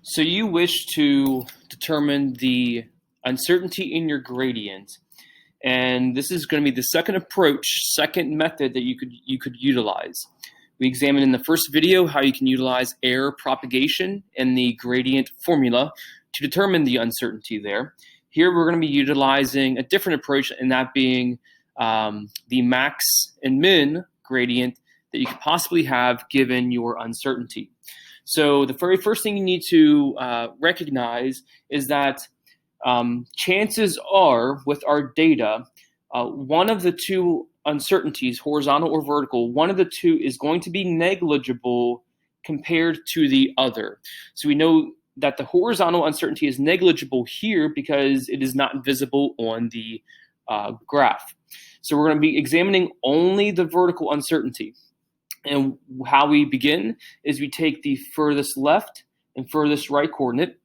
So you wish to determine the uncertainty in your gradient, and this is going to be the second method that you could utilize. We examined in the first video how you can utilize error propagation and the gradient formula to determine the uncertainty there. Here we're going to be utilizing a different approach, and that being the max and min gradient that you could possibly have given your uncertainty. So the very first thing you need to recognize is that chances are with our data, one of the two uncertainties, horizontal or vertical, one of the two is going to be negligible compared to the other. So we know that the horizontal uncertainty is negligible here because it is not visible on the graph. So we're going to be examining only the vertical uncertainty. And how we begin is we take the furthest left and furthest right coordinate,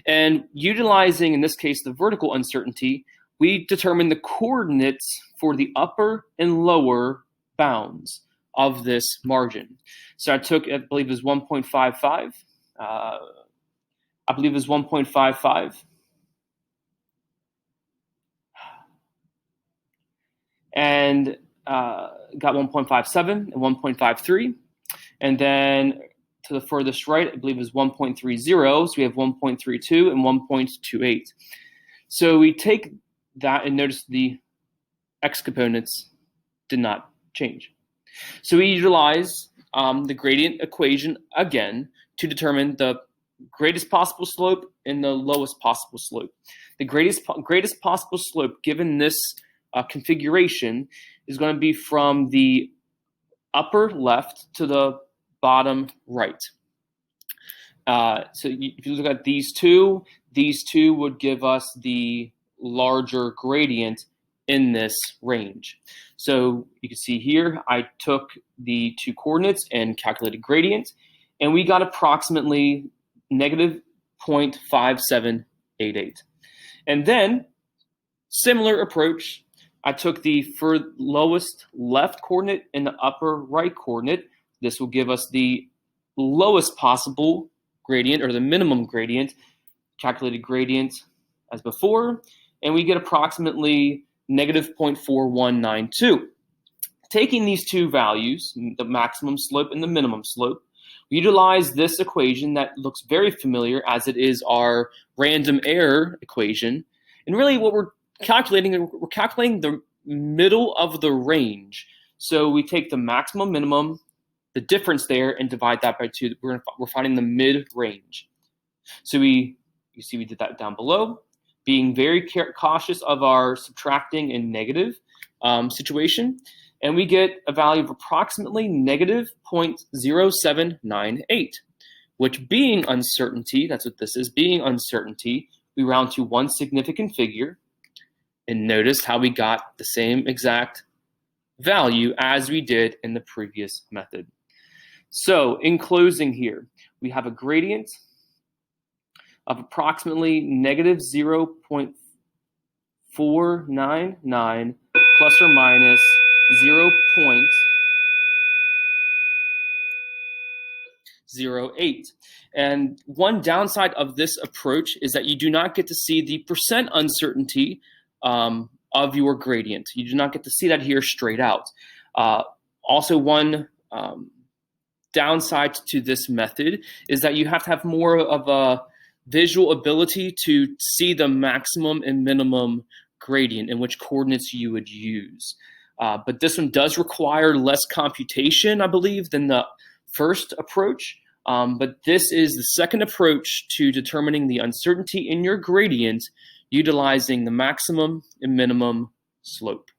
and utilizing, in this case, the vertical uncertainty, we determine the coordinates for the upper and lower bounds of this margin. So I believe it was 1.55. I believe it was 1.55. And got 1.57 and 1.53. And then to the furthest right, I believe is 1.30. So we have 1.32 and 1.28. So we take that and notice the x components did not change. So we utilize the gradient equation again to determine the greatest possible slope and the lowest possible slope. The greatest possible slope given this configuration is going to be from the upper left to the bottom right. So if you look at these two would give us the larger gradient in this range. So you can see here, I took the two coordinates and calculated gradient, and we got approximately negative 0.5788. And then, similar approach, I took the lowest left coordinate and the upper right coordinate. This will give us the lowest possible gradient, or the minimum gradient, calculated gradient as before, and we get approximately negative 0.4192. Taking these two values, the maximum slope and the minimum slope, we utilize this equation that looks very familiar as it is our random error equation. And really what we're calculating the middle of the range. So we take the maximum, minimum, the difference there, and divide that by 2. We're finding the mid-range. So you see we did that down below, being very cautious of our subtracting and negative situation. And we get a value of approximately negative 0.0798, which being uncertainty, that's what this is, being uncertainty, we round to one significant figure. And notice how we got the same exact value as we did in the previous method. So in closing here, we have a gradient of approximately negative 0.499 plus or minus 0.08. And one downside of this approach is that you do not get to see the percent uncertainty of your gradient. You do not get to see that here straight out. Also, one downside to this method is that you have to have more of a visual ability to see the maximum and minimum gradient and which coordinates you would use. But this one does require less computation, I believe, than the first approach. But this is the second approach to determining the uncertainty in your gradient utilizing the maximum and minimum slope.